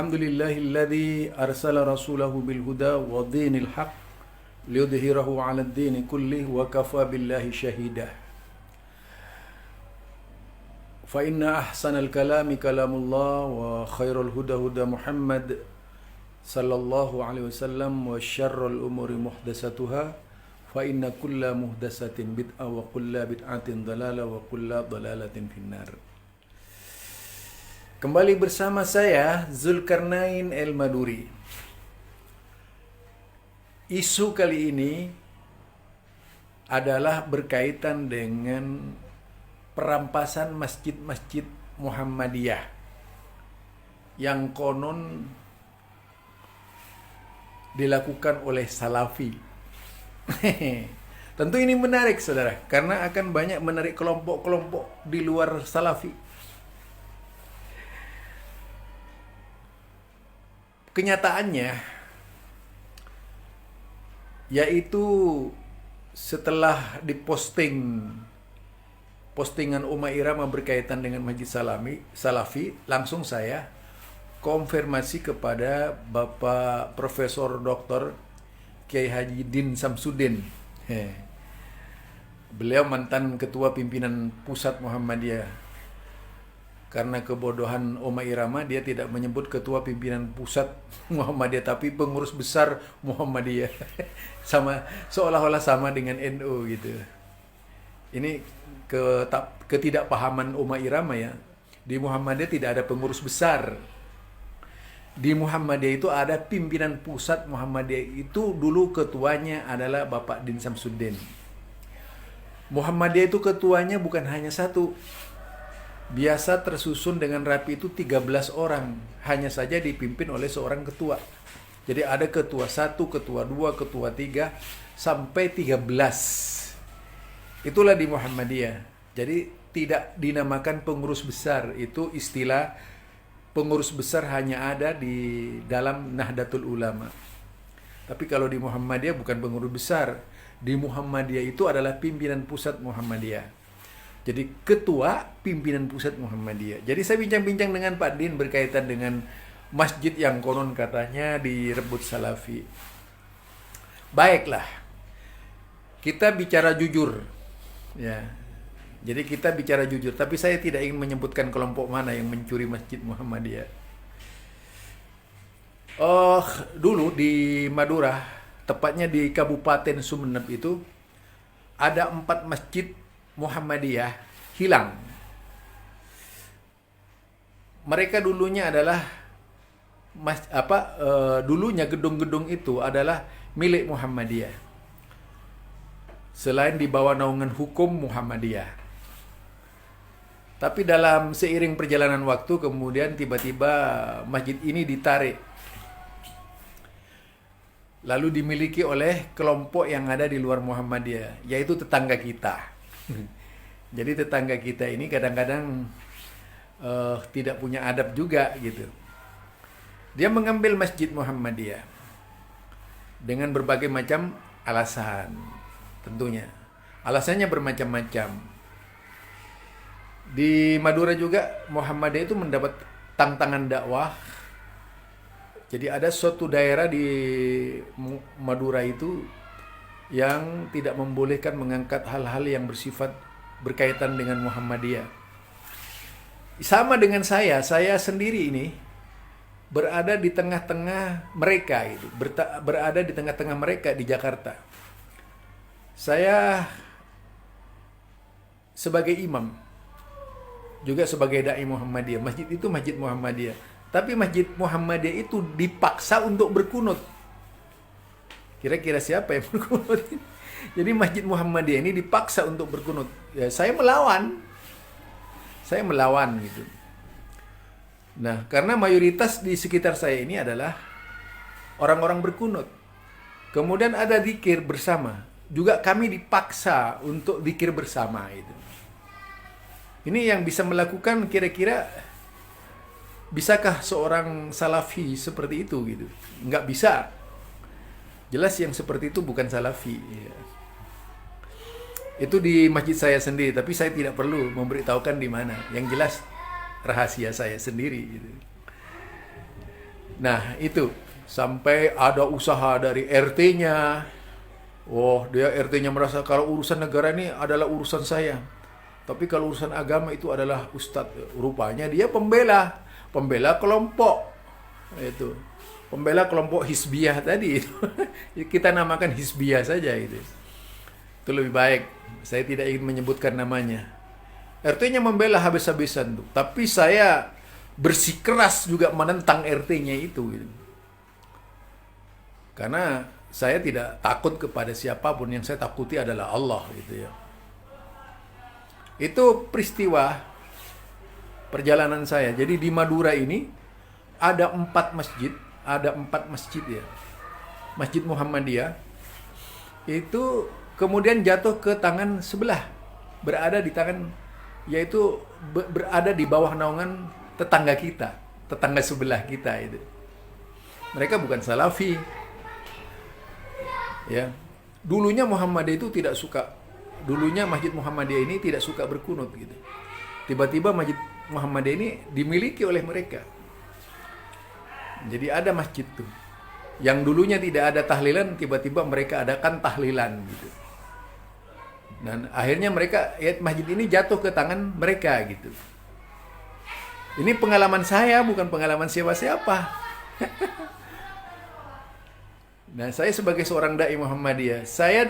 Alhamdulillahilladzi arsala rasulahu bil huda wa dinil haq liyudhhirahu 'ala ad-dini kullih wa kafa billahi shahida. Fa inna ahsanal kalami kalamullah wa khairul huda huda Muhammad sallallahu alaihi wasallam wa syarrul umuri muhdatsatuha fa inna kulla muhdatsatin bid'ah wa kulla bid'atin dhalalah wa kulla dhalalatin finnar. Kembali bersama saya Zulkarnain El-Maduri. Isu kali ini adalah berkaitan dengan perampasan masjid-masjid Muhammadiyah yang konon dilakukan oleh Salafi. Tentu ini menarik, saudara, karena akan banyak menarik kelompok-kelompok di luar Salafi. Kenyataannya, yaitu setelah postingan Uma Irama berkaitan dengan Masjid Salafi, langsung saya konfirmasi kepada Bapak Profesor Dr. Kiai Haji Din Samsudin. Beliau mantan Ketua Pimpinan Pusat Muhammadiyah. Karena kebodohan Uma Irama, dia tidak menyebut Ketua Pimpinan Pusat Muhammadiyah, tapi Pengurus Besar Muhammadiyah. Sama, seolah-olah sama dengan NU gitu. Ini ketidakpahaman Uma Irama ya. Di Muhammadiyah tidak ada pengurus besar. Di Muhammadiyah itu ada pimpinan pusat Muhammadiyah, itu dulu ketuanya adalah Bapak Din Samsudin. Muhammadiyah itu ketuanya bukan hanya satu. Biasa tersusun dengan rapi itu 13 orang, hanya saja dipimpin oleh seorang ketua. Jadi ada ketua 1, ketua 2, ketua 3, sampai 13. Itulah di Muhammadiyah. Jadi tidak dinamakan pengurus besar, itu istilah pengurus besar hanya ada di dalam Nahdlatul Ulama. Tapi kalau di Muhammadiyah bukan pengurus besar, di Muhammadiyah itu adalah pimpinan pusat Muhammadiyah. Jadi ketua pimpinan pusat Muhammadiyah. Jadi saya bincang-bincang dengan Pak Din berkaitan dengan masjid yang konon katanya direbut Salafi. Baiklah, kita bicara jujur, ya. Jadi kita bicara jujur. Tapi saya tidak ingin menyebutkan kelompok mana yang mencuri masjid Muhammadiyah. Dulu di Madura, tepatnya di Kabupaten Sumeneb itu ada 4 masjid Muhammadiyah hilang. Mereka dulunya adalah dulunya gedung-gedung itu adalah milik Muhammadiyah. Selain di bawah naungan hukum Muhammadiyah. Tapi dalam seiring perjalanan waktu kemudian tiba-tiba masjid ini ditarik. Lalu dimiliki oleh kelompok yang ada di luar Muhammadiyah, yaitu tetangga kita. Jadi tetangga kita ini kadang-kadang tidak punya adab juga gitu. Dia mengambil masjid Muhammadiyah dengan berbagai macam alasan, tentunya. Alasannya bermacam-macam. Di Madura juga Muhammadiyah itu mendapat tantangan dakwah. Jadi ada suatu daerah di Madura itu yang tidak membolehkan mengangkat hal-hal yang bersifat berkaitan dengan Muhammadiyah. Sama dengan saya sendiri ini berada di tengah-tengah mereka itu, berada di tengah-tengah mereka di Jakarta. Saya sebagai imam, juga sebagai dai Muhammadiyah. Masjid itu masjid Muhammadiyah, tapi masjid Muhammadiyah itu dipaksa untuk berkunut. Kira-kira siapa yang berkunut? Jadi masjid Muhammadiyah ini dipaksa untuk berkunut. Ya, saya melawan gitu. Nah, karena mayoritas di sekitar saya ini adalah orang-orang berkunut. Kemudian ada zikir bersama. Juga kami dipaksa untuk zikir bersama itu. Ini yang bisa melakukan kira-kira bisakah seorang Salafi seperti itu gitu? Nggak bisa. Jelas yang seperti itu bukan Salafi. Ya. Itu di masjid saya sendiri, tapi saya tidak perlu memberitahukan di mana. Yang jelas rahasia saya sendiri. Gitu. Nah, itu sampai ada usaha dari RT-nya. Oh, dia RT-nya merasa kalau urusan negara ini adalah urusan saya. Tapi kalau urusan agama itu adalah ustadz. Rupanya dia pembela kelompok. Itu. Pembela kelompok Hizbiyah tadi itu. Kita namakan Hizbiyah saja itu. Itu lebih baik. Saya tidak ingin menyebutkan namanya. RT-nya membela habis-habisan tuh. Tapi saya bersikeras juga menentang RT-nya itu gitu. Karena saya tidak takut kepada siapapun, yang saya takuti adalah Allah gitu ya. Itu peristiwa perjalanan saya. Jadi di Madura ini ada 4 masjid ya. Masjid Muhammadiyah itu kemudian jatuh ke tangan sebelah, berada di tangan, yaitu berada di bawah naungan tetangga kita, tetangga sebelah kita itu. Mereka bukan Salafi. Ya. Dulunya Muhammadiyah itu tidak suka. Dulunya Masjid Muhammadiyah ini tidak suka berkunut gitu. Tiba-tiba Masjid Muhammadiyah ini dimiliki oleh mereka. Jadi ada masjid tuh. Yang dulunya tidak ada tahlilan, tiba-tiba mereka adakan tahlilan gitu. Dan akhirnya masjid ini jatuh ke tangan mereka gitu. Ini pengalaman saya, bukan pengalaman siapa-siapa. Nah, saya sebagai seorang dai Muhammadiyah, saya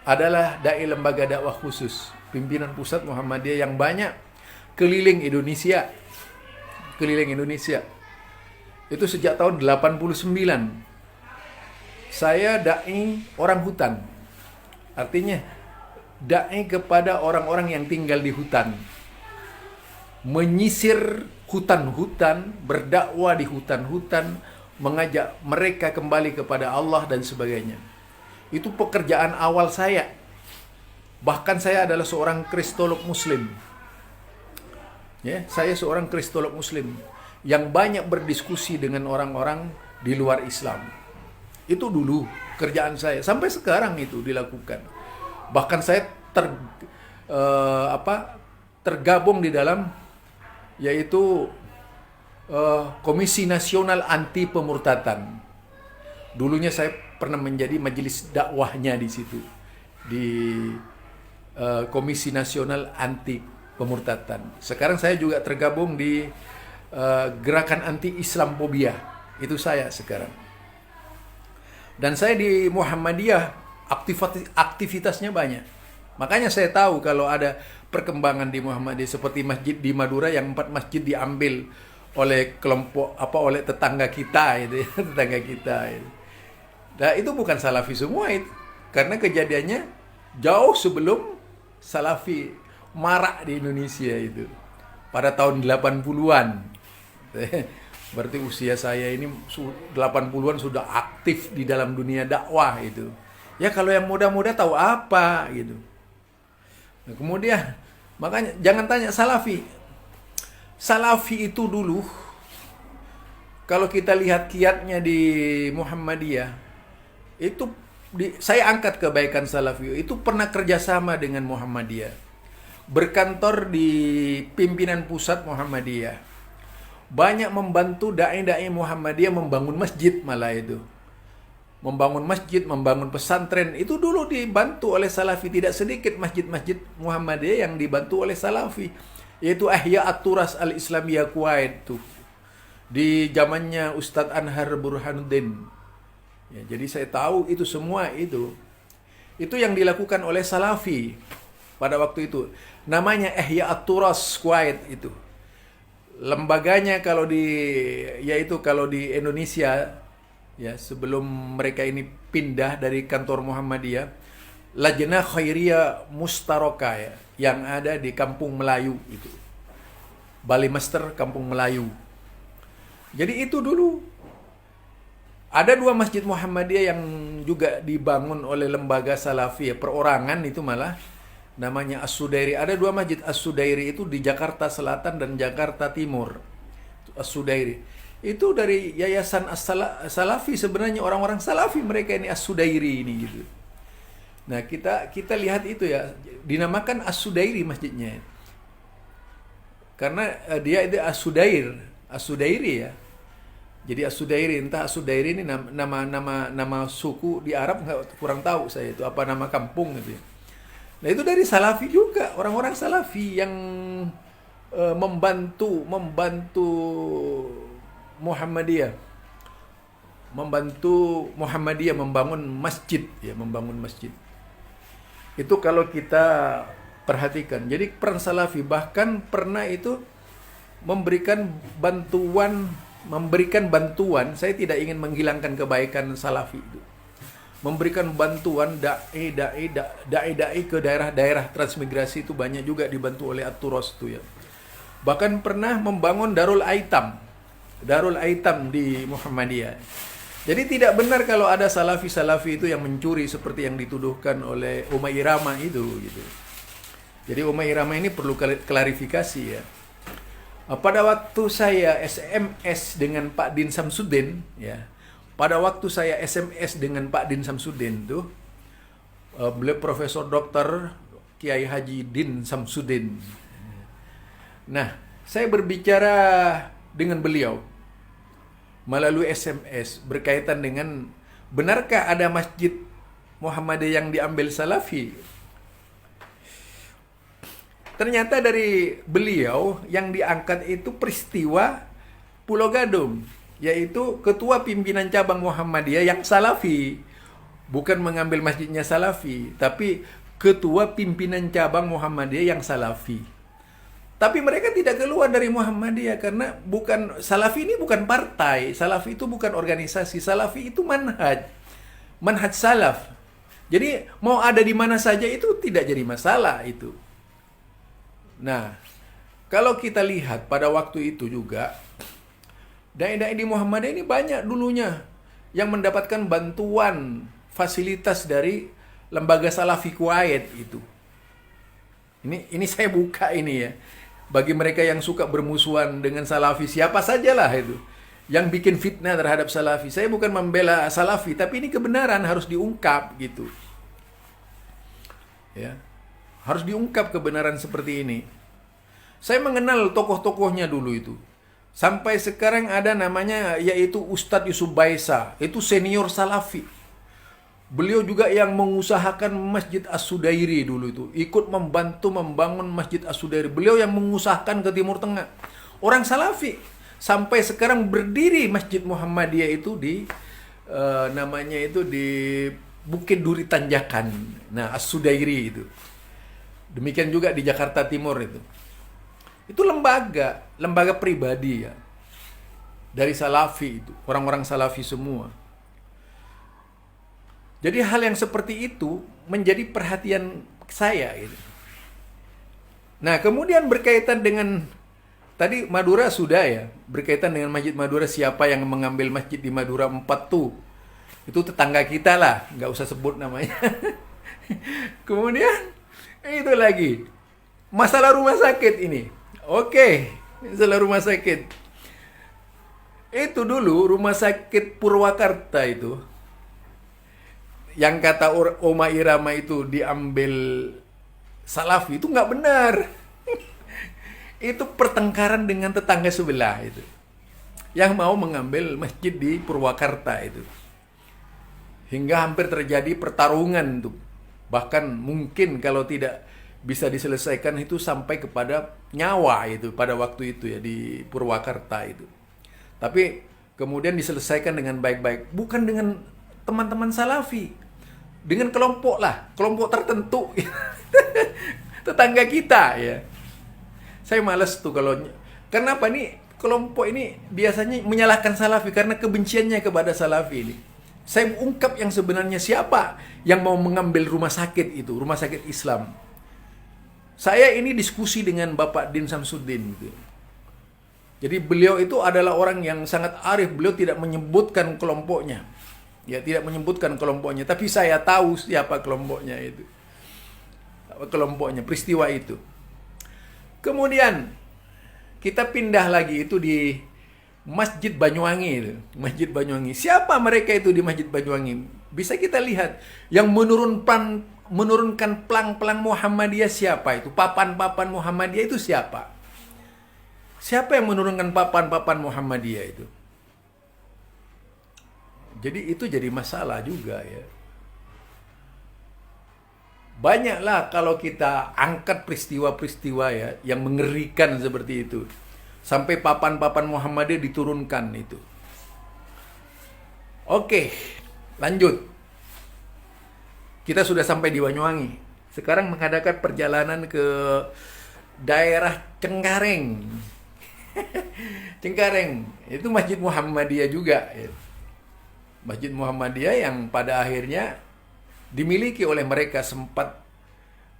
adalah dai lembaga dakwah khusus, pimpinan pusat Muhammadiyah yang banyak keliling Indonesia. Itu sejak tahun 89. Saya dai orang hutan. Artinya dai kepada orang-orang yang tinggal di hutan. Menyisir hutan-hutan, berdakwah di hutan-hutan, mengajak mereka kembali kepada Allah dan sebagainya. Itu pekerjaan awal saya. Bahkan saya adalah seorang kristolog muslim. Ya, saya seorang kristolog muslim yang banyak berdiskusi dengan orang-orang di luar Islam. Itu dulu kerjaan saya. Sampai sekarang itu dilakukan. Bahkan saya tergabung di dalam yaitu Komisi Nasional Anti Pemurtatan. Dulunya saya pernah menjadi majelis dakwahnya di situ, di Komisi Nasional Anti Pemurtatan. Sekarang saya juga tergabung di Gerakan Anti Islamophobia. Itu saya sekarang. Dan saya di Muhammadiyah aktivitasnya banyak. Makanya saya tahu kalau ada perkembangan di Muhammadiyah seperti masjid di Madura yang 4 masjid diambil oleh kelompok oleh tetangga kita itu ya, tetangga kita itu. Nah, itu bukan Salafi semua itu. Karena kejadiannya jauh sebelum Salafi marak di Indonesia itu. Pada tahun 80-an. Berarti usia saya ini 80-an sudah aktif di dalam dunia dakwah itu. Ya kalau yang muda-muda tahu apa gitu. Nah, kemudian makanya jangan tanya Salafi. Salafi itu dulu, kalau kita lihat kiatnya di Muhammadiyah, itu saya angkat kebaikan Salafi, itu pernah kerjasama dengan Muhammadiyah. Berkantor di pimpinan pusat Muhammadiyah. Banyak membantu dai-dai Muhammadiyah membangun masjid malah itu. Membangun masjid, membangun pesantren, itu dulu dibantu oleh Salafi. Tidak sedikit masjid-masjid Muhammadiyah yang dibantu oleh Salafi. Yaitu Ihya At-Turas Al-Islamiyah Kuwait tuh. Di zamannya Ustadz Anhar Burhanuddin. Ya, jadi saya tahu itu semua itu. Itu yang dilakukan oleh Salafi pada waktu itu. Namanya Ihya At-Turas Kuwait itu. Lembaganya kalau di Indonesia ya, sebelum mereka ini pindah dari kantor Muhammadiyah, Lajnah Khairiyah Mustaroka ya, yang ada di Kampung Melayu itu. Bali Master Kampung Melayu. Jadi itu dulu. Ada 2 masjid Muhammadiyah yang juga dibangun oleh lembaga Salafi ya, perorangan itu malah. Namanya As-Sudairi. Ada 2 masjid As-Sudairi itu di Jakarta Selatan dan Jakarta Timur. As-Sudairi. Itu dari Yayasan As-Salafi, sebenarnya orang-orang Salafi mereka ini As-Sudairi ini gitu. Nah, kita lihat itu ya, dinamakan As-Sudairi masjidnya. Karena dia itu As-Sudairi ya. Jadi As-Sudairi, entah As-Sudairi ini nama suku di Arab, nggak, kurang tahu saya itu apa nama kampung gitu ya. Nah itu dari Salafi juga, orang-orang Salafi yang membantu Muhammadiyah, membangun masjid ya, membangun masjid. Itu kalau kita perhatikan. Jadi peran Salafi bahkan pernah itu memberikan bantuan, saya tidak ingin menghilangkan kebaikan Salafi itu. Memberikan bantuan dai ke daerah-daerah transmigrasi itu banyak juga dibantu oleh At-Turas itu ya. Bahkan pernah membangun Darul Aitam di Muhammadiyah. Jadi tidak benar kalau ada Salafi itu yang mencuri seperti yang dituduhkan oleh Umay Irama itu gitu. Jadi Umay Irama ini perlu klarifikasi ya. Pada waktu saya SMS dengan Pak Din Samsudin ya. Pada waktu saya SMS dengan Pak Din Samsudin tuh beliau Profesor Dr. Kiai Haji Din Samsudin. Nah, saya berbicara dengan beliau melalui SMS berkaitan dengan benarkah ada masjid Muhammadiyah yang diambil Salafi? Ternyata dari beliau yang diangkat itu peristiwa Pulau Gadung, yaitu ketua pimpinan cabang Muhammadiyah yang Salafi. Bukan mengambil masjidnya Salafi, tapi ketua pimpinan cabang Muhammadiyah yang Salafi. Tapi mereka tidak keluar dari Muhammadiyah karena Salafi ini bukan partai, Salafi itu bukan organisasi, Salafi itu manhaj salaf. Jadi mau ada di mana saja itu tidak jadi masalah itu. Nah, kalau kita lihat pada waktu itu juga dai-dai di Muhammadiyah ini banyak dulunya yang mendapatkan bantuan fasilitas dari lembaga Salafi Kuwait itu. Ini saya buka ini ya. Bagi mereka yang suka bermusuhan dengan Salafi, siapa sajalah itu yang bikin fitnah terhadap Salafi. Saya bukan membela Salafi, tapi ini kebenaran harus diungkap gitu. Ya. Harus diungkap kebenaran seperti ini. Saya mengenal tokoh-tokohnya dulu itu. Sampai sekarang ada namanya yaitu Ustadz Yusuf Baisa. Itu senior Salafi. Beliau juga yang mengusahakan Masjid As-Sudairi dulu itu. Ikut membantu membangun Masjid As-Sudairi. Beliau yang mengusahakan ke Timur Tengah. Orang Salafi. Sampai sekarang berdiri Masjid Muhammadiyah itu di namanya itu di Bukit Duri Tanjakan. Nah, As-Sudairi itu. Demikian juga di Jakarta Timur itu. Itu lembaga pribadi ya. Dari Salafi itu, orang-orang Salafi semua. Jadi hal yang seperti itu menjadi perhatian saya gitu. Nah, kemudian berkaitan dengan tadi Madura sudah ya, berkaitan dengan Masjid Madura, siapa yang mengambil masjid di Madura 4 tuh. Itu tetangga kita lah, nggak usah sebut namanya. Kemudian itu lagi masalah rumah sakit ini. Oke, masalah rumah sakit. Itu dulu rumah sakit Purwakarta itu yang kata Oma Irama itu diambil Salafi itu nggak benar. Itu pertengkaran dengan tetangga sebelah itu. Yang mau mengambil masjid di Purwakarta itu. Hingga hampir terjadi pertarungan tuh. Bahkan mungkin kalau tidak bisa diselesaikan itu sampai kepada nyawa itu pada waktu itu ya di Purwakarta itu. Tapi kemudian diselesaikan dengan baik-baik, bukan dengan teman-teman Salafi, dengan kelompok tertentu. Tetangga kita ya. Saya malas tuh kalau kenapa nih kelompok ini biasanya menyalahkan Salafi karena kebenciannya kepada Salafi ini. Saya ungkap yang sebenarnya siapa yang mau mengambil rumah sakit itu, rumah sakit Islam. Saya ini diskusi dengan Bapak Din Samsudin gitu. Jadi beliau itu adalah orang yang sangat arif, beliau tidak menyebutkan kelompoknya. Ya, tidak menyebutkan kelompoknya, tapi saya tahu siapa kelompoknya itu. Kelompoknya, peristiwa itu. Kemudian kita pindah lagi itu di Masjid Banyuwangi itu. Masjid Banyuwangi. Siapa mereka itu di Masjid Banyuwangi? Bisa kita lihat yang menurunkan pelang-pelang Muhammadiyah siapa itu? Papan-papan Muhammadiyah itu siapa? Siapa yang menurunkan papan-papan Muhammadiyah itu? Jadi itu jadi masalah juga ya. Banyaklah kalau kita angkat peristiwa-peristiwa ya yang mengerikan seperti itu. Sampai papan-papan Muhammadiyah diturunkan itu. Oke, lanjut. Kita sudah sampai di Banyuwangi. Sekarang mengadakan perjalanan ke daerah Cengkareng. Cengkareng, itu Masjid Muhammadiyah juga ya. Masjid Muhammadiyah yang pada akhirnya dimiliki oleh mereka, sempat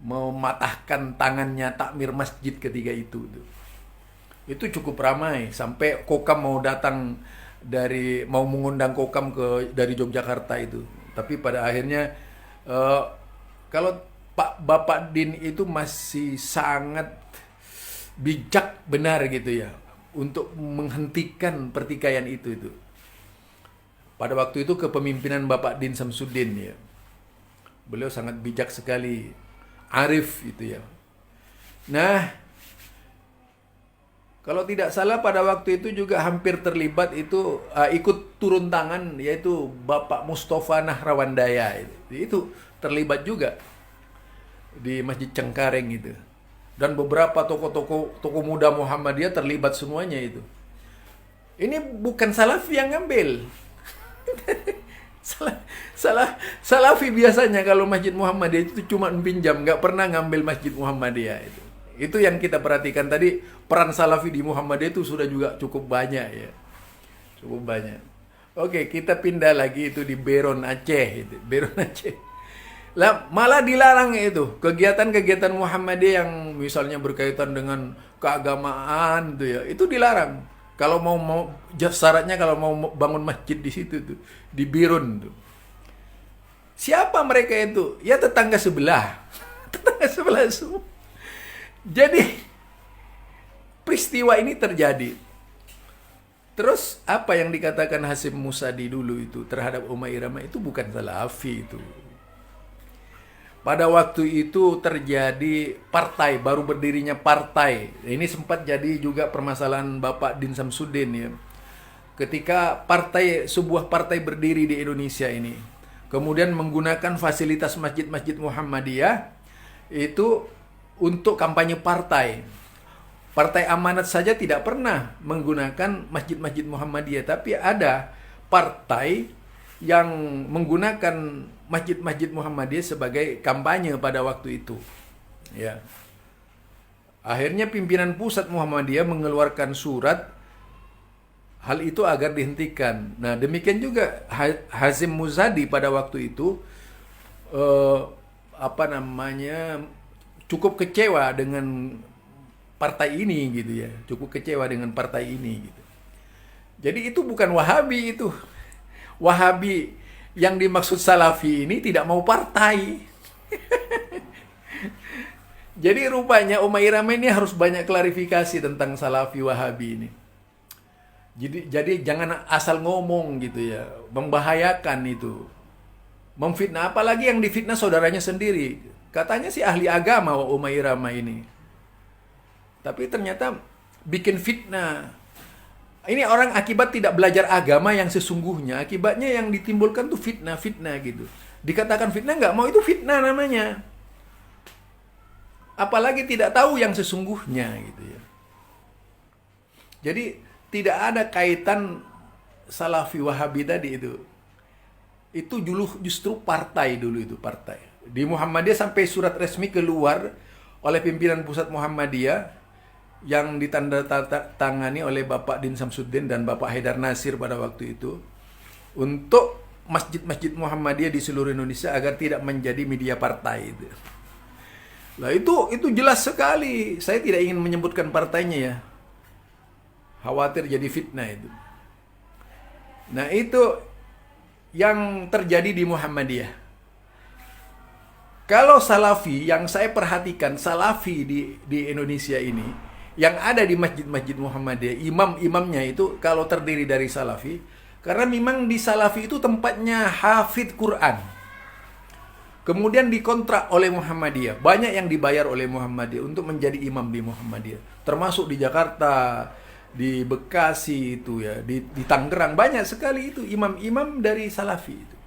mematahkan tangannya takmir masjid ketika itu. Itu cukup ramai sampai Kokam mau datang mau mengundang Kokam dari Yogyakarta itu. Tapi pada akhirnya kalau Bapak Din itu masih sangat bijak benar gitu ya untuk menghentikan pertikaian itu. Pada waktu itu kepemimpinan Bapak Din Samsudin ya. Beliau sangat bijak sekali, arif itu ya. Nah, kalau tidak salah pada waktu itu juga hampir terlibat itu ikut turun tangan, yaitu Bapak Mustafa Nahrawandaya itu terlibat juga di Masjid Cengkareng itu. Dan beberapa tokoh muda Muhammadiyah terlibat semuanya itu. Ini bukan Salafi yang ngambil. Salafi biasanya kalau Masjid Muhammadiyah itu cuma pinjam, nggak pernah ngambil Masjid Muhammadiyah itu. Itu yang kita perhatikan tadi, peran Salafi di Muhammadiyah itu sudah juga cukup banyak ya. Cukup banyak. Oke, kita pindah lagi itu di Beron Aceh itu. Beron Aceh. Lah, malah dilarang itu kegiatan-kegiatan Muhammadiyah yang misalnya berkaitan dengan keagamaan itu ya. Itu dilarang. Kalau mau syaratnya kalau mau bangun masjid di situ tuh, di Birun tuh. Siapa mereka itu? Ya tetangga sebelah. Tetangga sebelah semua. Jadi peristiwa ini terjadi. Terus apa yang dikatakan Hasyim Musadi dulu itu terhadap Umar Irama itu bukan Salafi itu. Pada waktu itu terjadi partai, baru berdirinya partai. Ini sempat jadi juga permasalahan Bapak Din Samsudin ya. Ketika sebuah partai berdiri di Indonesia ini, kemudian menggunakan fasilitas masjid-masjid Muhammadiyah itu untuk kampanye partai. Partai Amanat saja tidak pernah menggunakan masjid-masjid Muhammadiyah, tapi ada partai yang menggunakan masjid-masjid Muhammadiyah sebagai kampanye pada waktu itu. Ya. Akhirnya pimpinan pusat Muhammadiyah mengeluarkan surat hal itu agar dihentikan. Nah, demikian juga Hasyim Musadi pada waktu itu cukup kecewa dengan partai ini gitu ya. Cukup kecewa dengan partai ini gitu. Jadi itu bukan Wahabi itu. Wahabi yang dimaksud Salafi ini tidak mau partai. Jadi rupanya Umar Irama ini harus banyak klarifikasi tentang Salafi Wahabi ini. Jadi jangan asal ngomong gitu ya, membahayakan itu. Memfitnah, apalagi yang difitnah saudaranya sendiri. Katanya sih ahli agama Umar Irama ini. Tapi ternyata bikin fitnah. Ini orang akibat tidak belajar agama yang sesungguhnya. Akibatnya yang ditimbulkan tuh fitnah gitu. Dikatakan fitnah, nggak mau, itu fitnah namanya. Apalagi tidak tahu yang sesungguhnya gitu ya. Jadi tidak ada kaitan Salafi Wahabi tadi itu. Itu dulu justru partai dulu itu, partai. Di Muhammadiyah sampai surat resmi keluar oleh pimpinan pusat Muhammadiyah yang ditandatangani oleh Bapak Din Samsudin dan Bapak Haidar Nasir pada waktu itu untuk masjid-masjid Muhammadiyah di seluruh Indonesia agar tidak menjadi media partai itu. Lah itu jelas sekali. Saya tidak ingin menyebutkan partainya ya. Khawatir jadi fitnah itu. Nah, itu yang terjadi di Muhammadiyah. Kalau Salafi yang saya perhatikan, Salafi di Indonesia ini yang ada di masjid-masjid Muhammadiyah, imam-imamnya itu kalau terdiri dari Salafi, karena memang di Salafi itu tempatnya hafidh Quran. Kemudian dikontrak oleh Muhammadiyah. Banyak yang dibayar oleh Muhammadiyah untuk menjadi imam di Muhammadiyah. Termasuk di Jakarta, di Bekasi itu ya, di Tangerang banyak sekali itu imam-imam dari Salafi itu.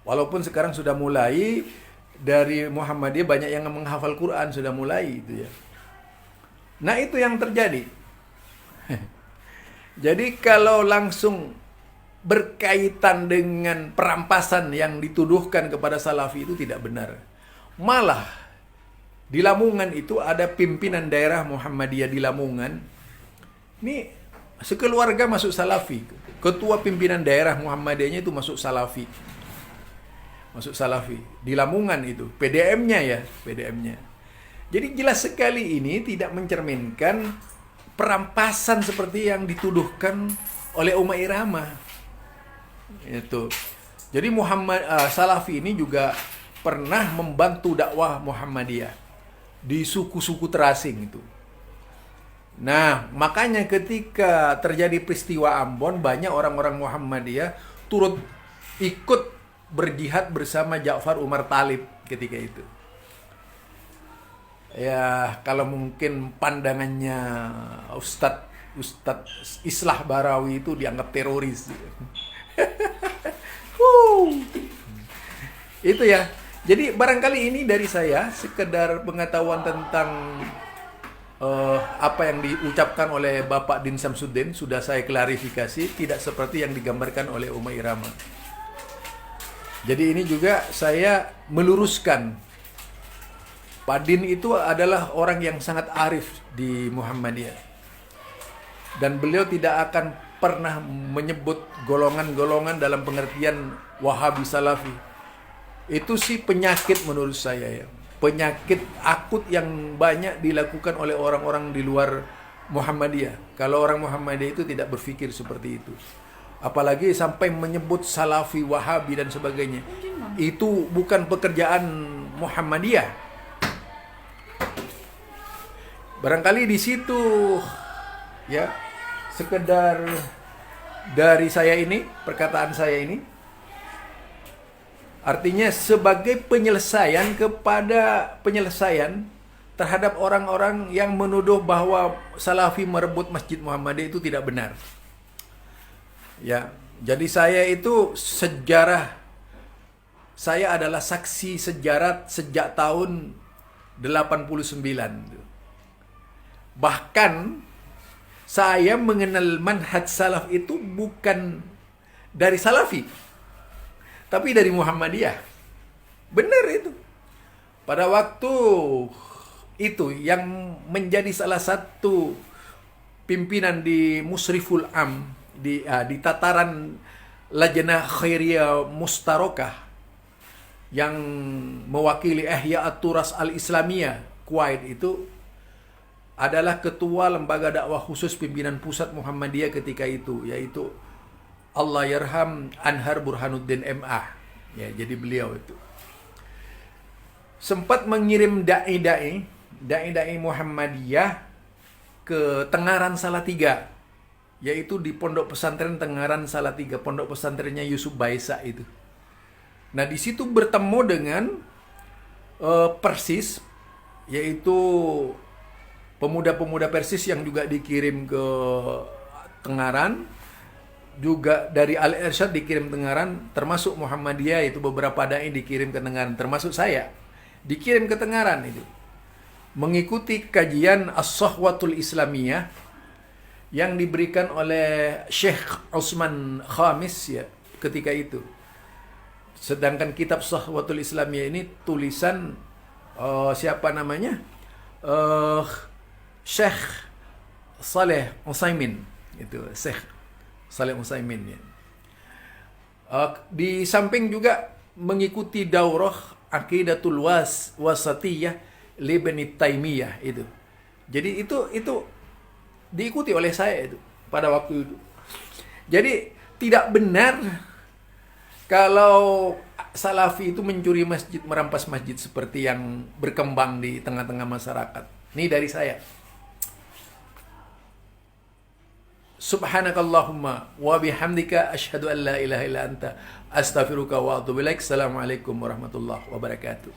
Walaupun sekarang sudah mulai dari Muhammadiyah banyak yang menghafal Quran, sudah mulai itu ya. Nah, itu yang terjadi. Jadi kalau langsung berkaitan dengan perampasan yang dituduhkan kepada Salafi itu tidak benar. Malah di Lamongan itu ada pimpinan daerah Muhammadiyah di Lamongan. Ini sekeluarga masuk Salafi. Ketua pimpinan daerah Muhammadiyahnya itu masuk Salafi. Masuk Salafi. Di Lamongan itu. PDM-nya ya. PDM-nya. Jadi jelas sekali ini tidak mencerminkan perampasan seperti yang dituduhkan oleh Umar Irama. Itu. Jadi Salafi ini juga pernah membantu dakwah Muhammadiyah di suku-suku terasing itu. Nah, makanya ketika terjadi peristiwa Ambon, banyak orang-orang Muhammadiyah turut ikut berjihad bersama Ja'far Umar Talib ketika itu. Ya, kalau mungkin pandangannya Ustadz Islah Barawi itu dianggap teroris. Itu ya. Jadi barangkali ini dari saya sekedar pengetahuan tentang apa yang diucapkan oleh Bapak Din Samsuddin sudah saya klarifikasi, tidak seperti yang digambarkan oleh Umar Irama. Jadi ini juga saya meluruskan, Pak Din itu adalah orang yang sangat arif di Muhammadiyah. Dan beliau tidak akan pernah menyebut golongan-golongan dalam pengertian Wahabi Salafi. Itu sih penyakit menurut saya ya. Penyakit akut yang banyak dilakukan oleh orang-orang di luar Muhammadiyah. Kalau orang Muhammadiyah itu tidak berpikir seperti itu. Apalagi sampai menyebut Salafi, Wahabi dan sebagainya. Itu bukan pekerjaan Muhammadiyah. Barangkali di situ ya, sekedar dari saya ini, perkataan saya ini artinya sebagai penyelesaian terhadap orang-orang yang menuduh bahwa Salafi merebut Masjid Muhammadiyah itu tidak benar. Ya, jadi saya itu saya adalah saksi sejarah sejak tahun 89. Bahkan saya mengenal manhaj salaf itu bukan dari Salafi, tapi dari Muhammadiyah. Benar itu. Pada waktu itu yang menjadi salah satu pimpinan di Musriful Am, di tataran Lajnah Khairiyah Mustarokah yang mewakili Ihya At-Turas Al-Islamiyah Kuwait itu adalah ketua lembaga dakwah khusus pimpinan pusat Muhammadiyah ketika itu, yaitu Allah Yarham Anhar Burhanuddin MA. Ya, jadi beliau itu sempat mengirim dai-dai Muhammadiyah ke Tengaran Salatiga, yaitu di Pondok Pesantren Tengaran Salatiga, pondok pesantrennya Yusuf Baisa itu. Nah, di situ bertemu dengan Persis, yaitu pemuda-pemuda Persis yang juga dikirim ke Tengaran. Juga dari Al-Irsyad dikirim Tengaran, termasuk Muhammadiyah itu beberapa dai dikirim ke Tengaran, termasuk saya dikirim ke Tengaran itu mengikuti kajian As-Sahwatul Islamiyah yang diberikan oleh Syekh Utsman Khamis ya ketika itu. Sedangkan kitab Sahwatul Islamiyah ini tulisan siapa namanya? Syekh Saleh Utsaimin itu, Syekh Saleh Utsaimin ya. Di samping juga mengikuti daurah Aqidatul Wasatiyah Ibnu Taimiyah itu. Jadi itu diikuti oleh saya itu pada waktu itu. Jadi tidak benar kalau Salafi itu mencuri masjid, merampas masjid seperti yang berkembang di tengah-tengah masyarakat. Ini dari saya. Subhanakallahumma wa bihamdika asyhadu an la ilaha illa anta astaghfiruka wa atubu ilaik. Assalamualaikum warahmatullahi wabarakatuh.